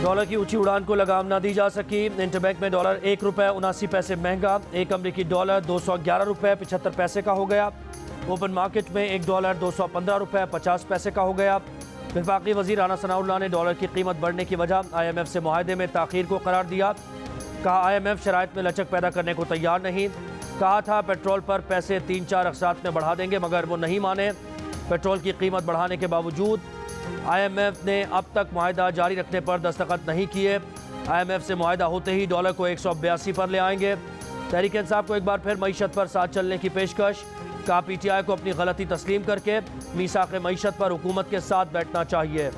Dollar की ऊंची उड़ान को लगाम ना दी जा सकी। इंटरबैंक में डॉलर 1 रुपये 79 पैसे महंगा। एक अमरीकी डॉलर 211 रुपये 75 पैसे का हो गया। ओपन मार्केट में एक डॉलर 215 रुपये 50 पैसे का हो गया। वफाकी वज़ीर राना सनाउल्लाह ने डॉलर की कीमत बढ़ने की वजह IMF से मुआहदे में ताख़ीर को करार दिया। कहा IMF शराइत में लचक पैदा करने को तैयार नहीं। कहा था पेट्रोल पर पैसे 3-4 अक़सात में बढ़ा देंगे, मगर वो नहीं माने। पेट्रोल की कीमत बढ़ाने के बावजूद IMF ने अब तक मुआहदा जारी रखने पर दस्तखत नहीं किए। IMF से मुआहदा होते ही डॉलर को 182 पर ले आएंगे। तहरीक इंसाफ को एक बार फिर मईशत पर साथ चलने की पेशकश। कहा PTI को अपनी गलती तस्लीम करके मीसाक़ मईशत पर हुकूमत के साथ बैठना चाहिए।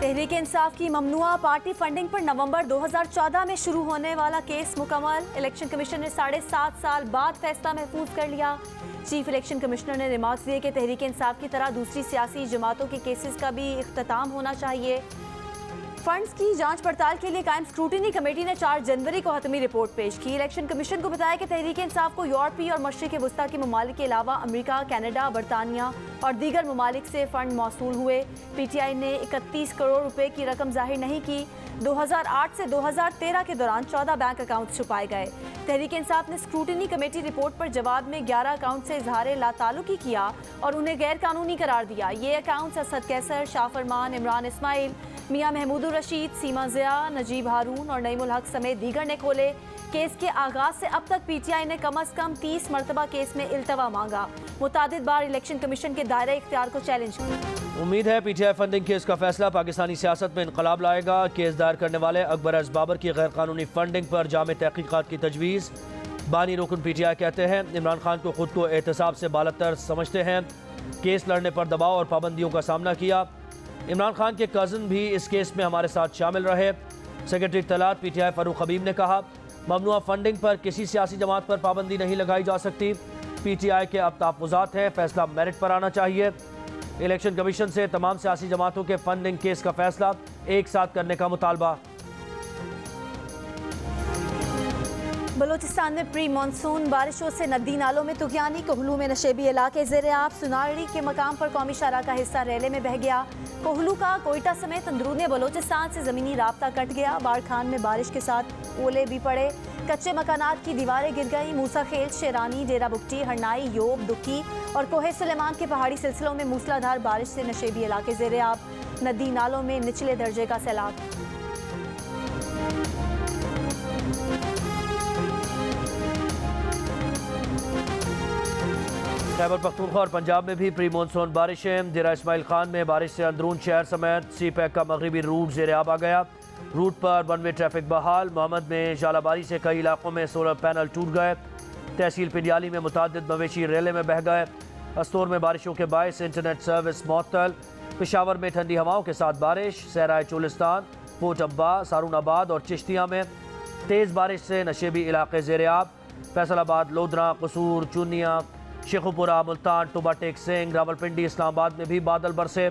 तहरीक इंसाफ की ममनुआ पार्टी फंडिंग पर नवंबर 2014 में शुरू होने वाला केस मुकम्मल। इलेक्शन कमीशन ने 7.5 साल बाद फैसला महफूज कर लिया। चीफ इलेक्शन कमिश्नर ने रिमार्क्स दिए कि तहरीक इंसाफ की तरह दूसरी सियासी जमातों के केसेस का भी इख्तिताम होना चाहिए। फंड्स की जांच पड़ताल के लिए कायम स्क्रूटिनी कमेटी ने 4 जनवरी को हतमी रिपोर्ट पेश की। इलेक्शन कमीशन को बताया कि तहरीक इंसाफ को यूरोपीय और मशरिक़ वस्ता के ममालिक के अलावा अमेरिका, कनाडा, बरतानिया और दीगर ममालिक से फ़ंड मौसूल हुए। PTI ने 31 करोड़ रुपए की रकम जाहिर नहीं की। 2008 से 2013 के दौरान 14 बैंक अकाउंट छुपाए गए। तहरीक इंसाफ ने स्क्रूटिनी कमेटी रिपोर्ट पर जवाब में 11 अकाउंट से इजहार लाताल्लुकी किया और उन्हें गैर कानूनी करार दिया। ये अकाउंट्स असद कैसर, शाह फरमान, इमरान इस्माइल, मियां महमूदुर रशीद, सीमा ज़िया, नजीब हारून और नईमुल हक समेत दीगर ने खोले। केस के आगाज से अब तक PTI ने कम अज़ कम 30 मरतबा केस में इल्तवा मांगा। मुतादिद बार इलेक्शन कमीशन के दायरे इख्तियार को चैलेंज किया। उम्मीद है PTI फंडिंग केस का फैसला पाकिस्तानी सियासत में इनकलाब लाएगा। केस दायर करने वाले अकबर एस बाबर की गैर कानूनी फंडिंग पर जामे तहकीकात की तजवीज़। बानी रुकन PTI कहते हैं इमरान खान को खुद को एहतसाब से बालतर समझते हैं। केस लड़ने पर दबाव और पाबंदियों का सामना किया। इमरान खान के कज़न भी इस केस में हमारे साथ शामिल रहे। सेक्रेटरी इत्तलात PTI फ़ारूक हबीब ने कहा ममनुआ फंडिंग पर किसी सियासी जमात पर पाबंदी नहीं लगाई जा सकती। PTI के अब तहफ़्फ़ुज़ात हैं, फैसला मेरिट पर आना चाहिए। इलेक्शन कमीशन से तमाम सियासी जमातों के फंडिंग केस का फैसला एक साथ करने का मुतालबा। बलूचिस्तान में प्री मानसून बारिशों से नदी नालों में तुगयानी। कोहलू में नशेबी इलाके ज़ेर-ए-आब। सुनाड़ी के मकाम पर कौमी शाहराह का हिस्सा रेले में बह गया। कोहलू का कोयटा समेत अंदरूनी बलूचिस्तान से ज़मीनी राब्ता कट गया। बाड़खान में बारिश के साथ ओले भी पड़े। कच्चे मकानात की दीवारें गिर गईं। मूसा खेल, शेरानी, डेरा बुगटी, हरनाई, योब, दुक्की और कोहे सुलेमान के पहाड़ी सिलसिलों में मूसलाधार बारिश से नशेबी इलाके ज़ेर-ए-आब। नदी नालों में निचले दर्जे का सैलाब। खैबर पख्तूनख्वा और पंजाब में भी प्री मानसून बारिशें। डेरा इस्माइल खान में बारिश से अंदरून शहर समेत CPEC का मगरबी रूट ज़ेर-ए-आब आ गया। रूट पर 1 वे ट्रैफिक बहाल। मोहम्मद में जालाबारी से कई इलाकों में सोलर पैनल टूट गए। तहसील पिंडियाली में मुतादिद मवेशी रेले में बह गए। अस्तोर में बारिशों के बायस इंटरनेट सर्विस मुअत्तल। पेशावर में ठंडी हवाओं के साथ बारिश। सहराए चोलिस्तान, पोर्ट अब्बास, हारूनाबाद और चिश्तिया में तेज़ बारिश से नशेबी इलाके ज़ेर-ए-आब। फैसलाबाद, लोधरा, कसूर, चुनिया, शेखुपुरा, मुल्तान, टुबा टेक सिंह, रावलपिंडी, इस्लामाबाद में भी बादल बरसे।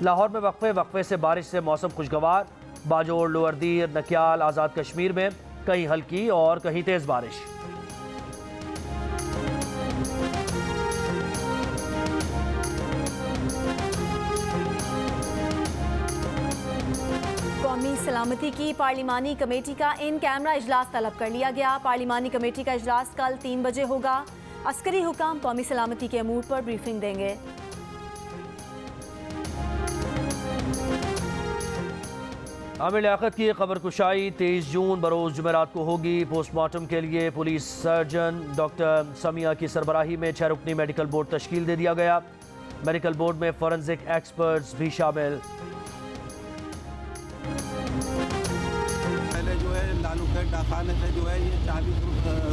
लाहौर में वक्फे से बारिश से मौसम खुशगवार। बाजोड़, लोअर दीर, नकियाल, आज़ाद कश्मीर में कहीं हल्की और कहीं तेज़ बारिश। कौमी सलामती की पार्लिमानी कमेटी का इन कैमरा इजलास तलब कर लिया गया। पार्लिमानी कमेटी का इजलास कल 3 बजे होगा। अस्करी हुकाम कौमी सलामती के अमूर पर ब्रीफिंग देंगे। आमिर लियाकत की खबर कुशाई 23 जून बरोज़ जुमेरात को होगी। पोस्टमार्टम के लिए पुलिस सर्जन डॉक्टर समिया की सरबराही में 6 रुकनी मेडिकल बोर्ड तश्कील दे दिया गया। मेडिकल बोर्ड में फॉरेंसिक एक्सपर्ट्स भी शामिल। पहले जो है लालूखेत डाकखाने से जो है ये 40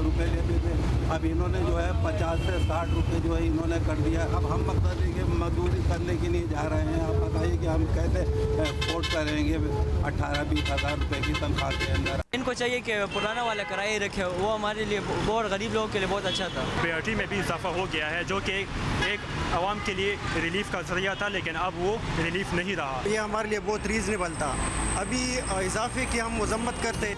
रुपये लेते थे। अब इन्होंने जो है 50 से 60 रुपये जो है इन्होंने कर दिया। अब हम मतलब कि मजदूरी करने के लिए जा रहे हैं। आप बताइए कि हम कैसे अफोर्ड करेंगे 18-20 हज़ार रुपये की तनख्वाह के अंदर। इनको चाहिए कि पुराना वाला किराया रखे, वो हमारे लिए बहुत गरीब लोगों के लिए बहुत अच्छा था। प्रायोरिटी में भी इजाफा हो गया है जो कि एक आवाम के लिए रिलीफ का जरिया था, लेकिन अब वो रिलीफ नहीं रहा। ये हमारे लिए बहुत रीज़नेबल था। अभी इजाफे की हम मजम्मत करते हैं।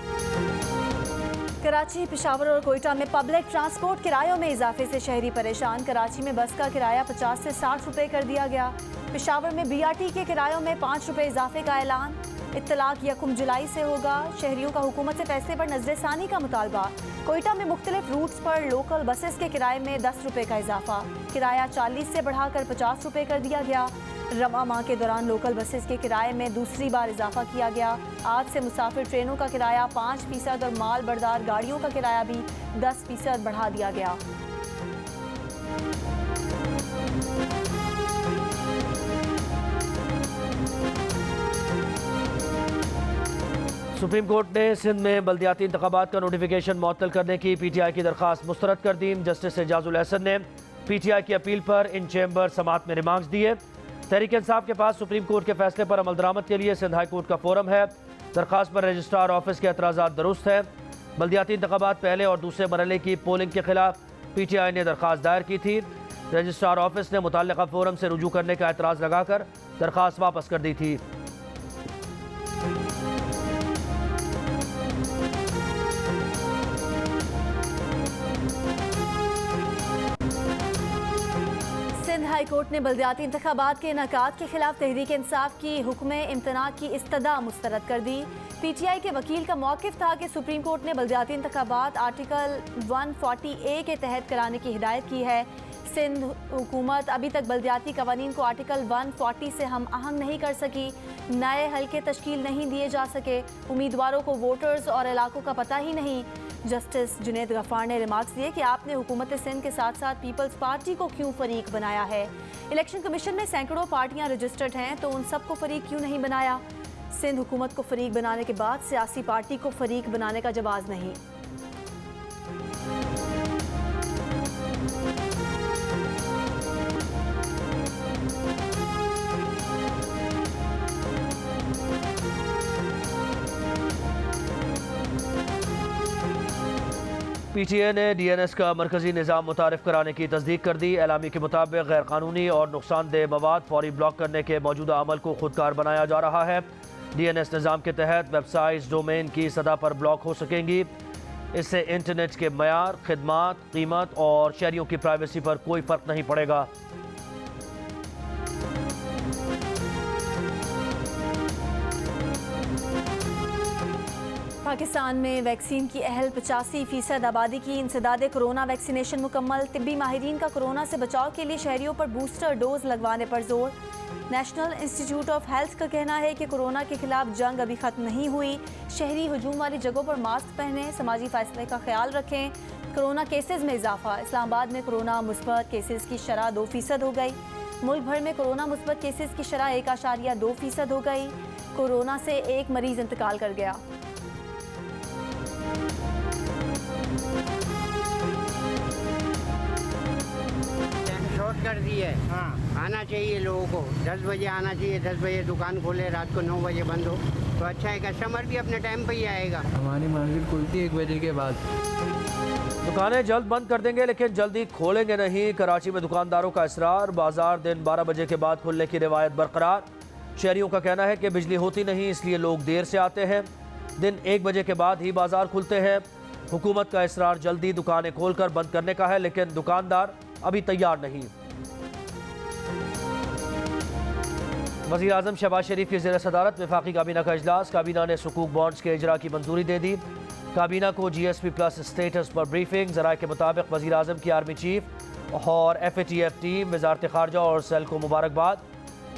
कराची, पेशावर और कोयटा में पब्लिक ट्रांसपोर्ट किरायों में इजाफे से शहरी परेशान। कराची में बस का किराया 50 से 60 रुपए कर दिया गया। पेशावर में BRT के किरायों में 5 रुपए इजाफे का ऐलान। इत्तलाक 1 जुलाई से होगा। शहरियों का हुकूमत से फैसले पर नजरसानी का मुतालबा। कोयटा में मुख्तलिफ रूट्स पर लोकल बसेस के किराए में 10 रुपए का इजाफा। किराया 40 से बढ़ाकर 50 रुपए कर दिया गया। रवा माह के दौरान लोकल बसेस के किराए में दूसरी बार इजाफा किया गया। आज से मुसाफिर ट्रेनों का किराया 5% और माल बरदार गाड़ियों का किराया भी 10% बढ़ा दिया गया। सुप्रीम कोर्ट ने सिंध में बल्दियाती इंतखाबात का नोटिफिकेशन मुअत्तल करने की PTI की दरख्वास्त मुस्तरद कर दी। जस्टिस एजाजुल अहसन ने PTI की अपील पर इन चैम्बर समाअत में रिमार्क्स दिए। तहरीक इंसाफ के पास सुप्रीम कोर्ट के फैसले पर अमल दरामद के लिए सिंध हाई कोर्ट का फोरम है। दरख्वास्त पर रजिस्ट्रार ऑफिस के एतराज़ात दुरुस्त है। बल्दियाती इंतखाबात पहले और दूसरे मरहले की पोलिंग के खिलाफ PTI ने दरख्वास्त दायर की थी। रजिस्ट्रार ऑफिस ने मुतल्लिका फोरम से रुजू करने का एतराज़ लगाकर दरख्वास्त वापस कर दी थी। सिंध हाई कोर्ट ने बल्दियाती इंतखाबात के इनेकाद के खिलाफ तहरीक इंसाफ की हुक्म इम्तना की इस्तदा मुस्तरद कर दी। PTI के वकील का मौक़िफ़ था कि सुप्रीम कोर्ट ने बल्दियाती इंतखाबात आर्टिकल 140A के तहत कराने की हिदायत की है। सिंध हुकूमत अभी तक बल्दियाती कवानीन को आर्टिकल 140 से हम आहंग नहीं कर सकी। नए हल्के तश्कील नहीं दिए जा सके। उम्मीदवारों को वोटर्स और इलाकों का पता ही नहीं। जस्टिस जुनैद गफ्फार ने रिमार्क्स दिए कि आपने हुकूमत सिंध के साथ साथ पीपल्स पार्टी को क्यों फरीक बनाया है। इलेक्शन कमीशन में सैकड़ों पार्टियां रजिस्टर्ड हैं, तो उन सबको फरीक क्यों नहीं बनाया। सिंध हुकूमत को फरीक बनाने के बाद सियासी पार्टी को फरीक बनाने का जवाब नहीं। PTA ने DNS का मरकजी निज़ाम मुतारिफ कराने की तस्दीक कर दी। एलामी के मुताबिक गैर कानूनी और नुकसानदेह मवाद फौरी ब्लॉक करने के मौजूदा अमल को खुदकार बनाया जा रहा है। DNS निज़ाम के तहत वेबसाइट्स डोमेन की सतह पर ब्लॉक हो सकेंगी। इससे इंटरनेट के मयार, खिदमात, कीमत और शहरियों की प्राइवेसी पर कोई फ़र्क नहीं पड़ेगा। पाकिस्तान में वैक्सीन की अहल 85% आबादी की इंसदाद कोरोना वैक्सीनेशन मुकम्मल। तिब्बी माहिरीन का कोरोना से बचाव के लिए शहरियों पर बूस्टर डोज लगवाने पर जोर। नेशनल इंस्टीट्यूट ऑफ हेल्थ का कहना है कि कोरोना के खिलाफ जंग अभी ख़त्म नहीं हुई। शहरी हजूम वाली जगहों पर मास्क पहनें, समाजी फासले का ख्याल रखें। कोरोना केसेस में इजाफा। इस्लामाबाद में कोरोना मुस्बत केसेस की शरह 2% हो गई। मुल्क भर में कोरोना मुस्बत केसेस की शरह 1.2% हो गई। कोरोना से एक मरीज इंतकाल कर गया। शॉर्ट कर दी है। आना चाहिए लोगों को, 10 बजे आना चाहिए। 10 बजे दुकान खोले, रात को 9 बजे बंद हो तो अच्छा है। कस्टमर भी अपने टाइम पे ही आएगा। हमारी मार्केट खुलती है 1 बजे के बाद। दुकानें जल्द बंद कर देंगे लेकिन जल्दी खोलेंगे नहीं। कराची में दुकानदारों का इसरार। बाजार दिन 12 बजे के बाद खुलने की रिवायत बरकरार। शहरियों का कहना है कि बिजली होती नहीं, इसलिए लोग देर से आते हैं। दिन 1 बजे के बाद ही बाजार खुलते हैं। हुकूमत का इसरार जल्दी दुकानें खोलकर बंद करने का है, लेकिन दुकानदार अभी तैयार नहीं। वज़ीर आज़म शहबाज शरीफ की ज़ेर सदारत वफाकी काबीना का इजलास। काबीना ने सुकूक बॉन्ड्स के इजरा की मंजूरी दे दी। काबीना को GSP प्लस स्टेटस पर ब्रीफिंग। ज़राए के मुताबिक वज़ीर आज़म की आर्मी चीफ और FATF टीम, वज़ारत ख़ारजा और सेल को मुबारकबाद।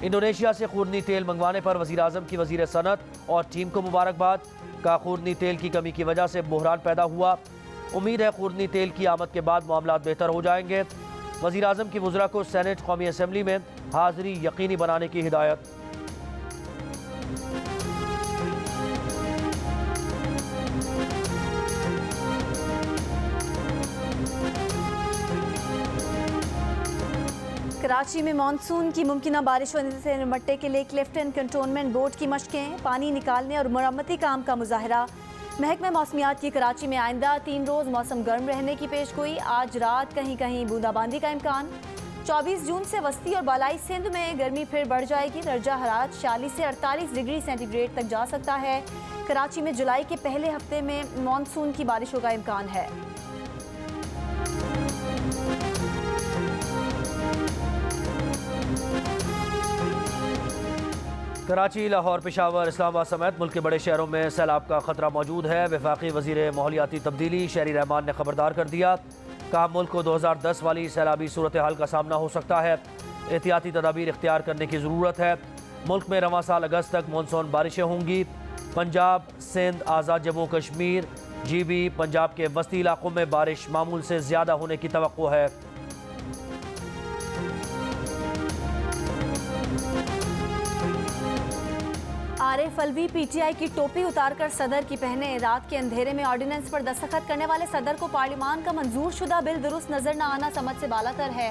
इंडोनेशिया से खूरनी तेल मंगवाने पर वज़ीर आज़म की वज़ीर सनत और टीम को मुबारकबाद। का खूरनी तेल की कमी की वजह से बहरान पैदा हुआ। उम्मीद है खूरनी तेल की आमद के बाद मामलात बेहतर हो जाएंगे। वज़ीर आज़म की वज़रा को सेनेट कौमी असम्बली में हाज़िरी यकीनी बनाने की हिदायत। कराची में मानसून की मुमकिना बारिश से निपटने के लिए क्लिफ्टन कंटोनमेंट बोर्ड की मशकें। पानी निकालने और मरम्मती काम का मुजाहरा। महकमा मौसमियात की कराची में आइंदा 3 रोज़ मौसम गर्म रहने की पेशगोई। आज रात कहीं कहीं बूंदाबांदी का इम्कान। 24 जून से वस्ती और बालाई सिंध में गर्मी फिर बढ़ जाएगी। दर्जा हरारत 46 से 48 डिग्री सेंटीग्रेड तक जा सकता है। कराची में जुलाई के पहले हफ्ते में मानसून की बारिशों का इम्कान है। कराची, लाहौर, पेशावर, इस्लामाबाद समेत मुल्क के बड़े शहरों में सैलाब का खतरा मौजूद है। वफाकी वजीर माहौलियाती तब्दीली शहरी रहमान ने खबरदार कर दिया। कहा मुल्क को 2010 वाली सैलाबी सूरत हाल का सामना हो सकता है। एहतियाती तदाबीर इख्तियार करने की ज़रूरत है। मुल्क में रवां साल अगस्त तक मानसून बारिशें होंगी। पंजाब, सिंध, आज़ाद जम्मू कश्मीर, GB, पंजाब के वस्ती इलाकों में बारिश मामूल से ज़्यादा होने की तवक्को है। आरिफ अलवी PTI की टोपी उतारकर सदर की पहने। रात के अंधेरे में ऑर्डिनेंस पर दस्तखत करने वाले सदर को पार्लिमान का मंजूर शुदा बिल दुरुस्त नजर न आना समझ से बालातर है।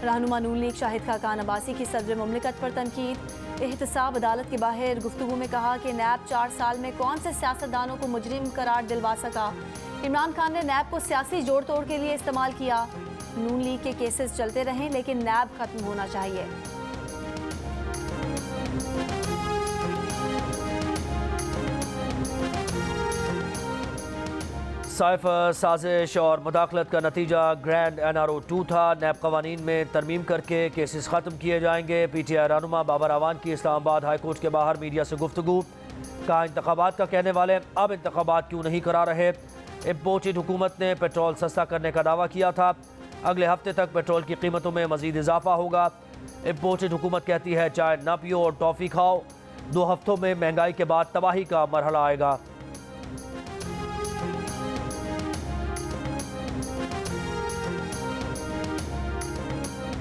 रहनुमा नून लीग शाहिद खाकान अब्बासी की सदर मुमलिकत पर तनकीद। एहतसाब अदालत के बाहर गुफ्तगू में कहा कि नैब 4 साल में कौन से सियासतदानों को मुजरिम करार दिलवा सका। इमरान खान ने नैब को सियासी जोड़ तोड़ के लिए इस्तेमाल किया। नून लीग के केसेस चलते रहें लेकिन नैब खत्म होना चाहिए। साइफ साजिश और मुदाखलत का नतीजा ग्रैंड NRO 2 था। नैब कवानीन में तरमीम करके केसेस ख़त्म किए जाएंगे। PTI रहनुमा बाबर आवान की इस्लामाबाद हाई कोर्ट के बाहर मीडिया से गुफ्तगू। कहा इंतखाबात का कहने वाले अब इंतखाबात क्यों नहीं करा रहे। इम्पोर्टेड हुकूमत ने पेट्रोल सस्ता करने का दावा किया था। अगले हफ्ते तक पेट्रोल की कीमतों में मजीद इजाफा होगा। इम्पोर्टेड हुकूमत कहती है चाय ना पियो और टॉफ़ी खाओ। 2 हफ्तों में महंगाई के बाद तबाही का मरहला आएगा।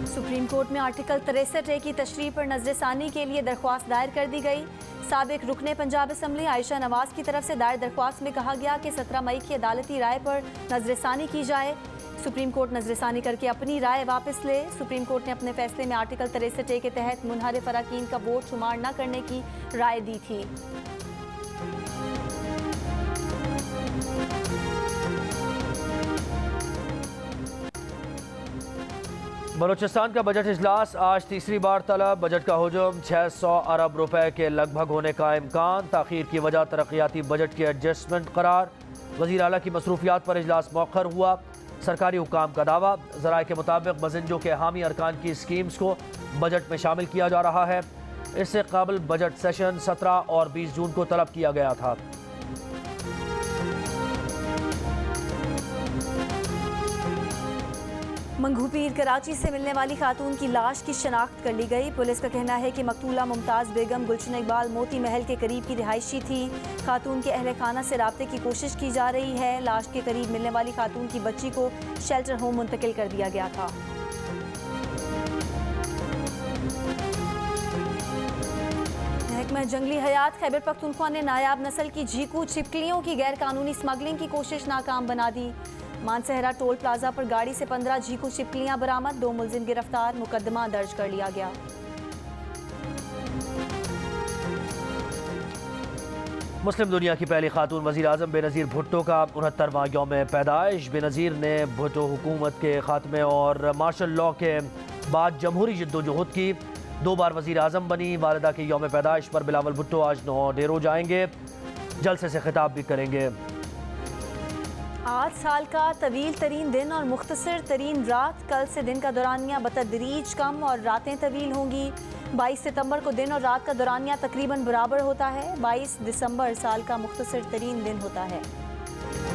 सुप्रीम कोर्ट में आर्टिकल 63A की तशरीह पर नजरसानी के लिए दरख्वास्त दायर कर दी गई। साबिक रुकने पंजाब असम्बली आयशा नवाज की तरफ से दायर दरख्वास्त में कहा गया कि 17 मई की अदालती राय पर नजरसानी की जाए। सुप्रीम कोर्ट नजरसानी करके अपनी राय वापस ले। सुप्रीम कोर्ट ने अपने फैसले में आर्टिकल 63A के तहत मुनहरिफ अरकान का वोट शुमार न करने की राय दी थी। बलूचिस्तान का बजट इजलास आज तीसरी बार तलब। बजट का हुजूम 600 अरब रुपए के लगभग होने का इम्कान। ताखीर की वजह तरक्याती बजट की एडजस्टमेंट करार। वज़ीर आला की मसरूफियात पर इजलास मौखर हुआ। सरकारी हुकाम का दावा। ज़राए के मुताबिक मजिंजों के हामी अरकान की स्कीम्स को बजट में शामिल किया जा रहा है। इससे कबल बजट सेशन 17 और 20 जून को तलब किया गया था। मंगू पीर कराची से मिलने वाली खातून की लाश की शनाख्त कर ली गई। पुलिस का कहना है कि मकतूला मुमताज़ बेगम गुलशन इकबाल मोती महल के करीब की रिहायशी थी। खातून के अहले खाना से राब्ते की कोशिश की जा रही है। लाश के करीब मिलने वाली खातून की बच्ची को शेल्टर होम मुंतकिल कर दिया गया था। महकमा जंगली हयात खैबर पख्तूनख्वा ने नायाब नस्ल की झीकू छिपकलियों की गैर कानूनी स्मगलिंग की कोशिश नाकाम बना दी। मानसहरा टोल प्लाजा पर गाड़ी से 15 झीकू छिपकलियां बरामद। 2 मुलजिम गिरफ्तार। मुकदमा दर्ज कर लिया गया। मुस्लिम दुनिया की पहली खातून वज़ीर आज़म बेनज़ीर भुट्टो का 69वां यौम पैदाइश। बेनज़ीर ने भुट्टो हुकूमत के खात्मे और मार्शल लॉ के बाद जमहूरी जद्दोजहद की। 2 बार वज़ीर आज़म बनी। वालिदा की यौम पैदाइश पर बिलावल भुट्टो आज 9 डेरो जाएंगे। जलसे से खिताब भी करेंगे। आज साल का तवील तरीन दिन और मुख्तसर तरीन रात। कल से दिन का दौरानिया बतदरीज कम और रातें तवील होंगी। 22 सितंबर को दिन और रात का दौरानिया तकरीबन बराबर होता है। 22 दिसंबर साल का मुख्तसर तरीन दिन होता है।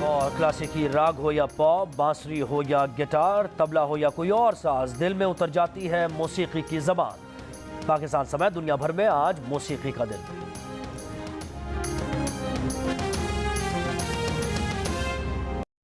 और क्लासिकी राग हो या पॉप, बांसुरी हो या गिटार, तबला हो या कोई और साज, दिल में उतर जाती है मौसीकी की ज़बान। पाकिस्तान समेत दुनिया भर में आज मौसीकी का दिन।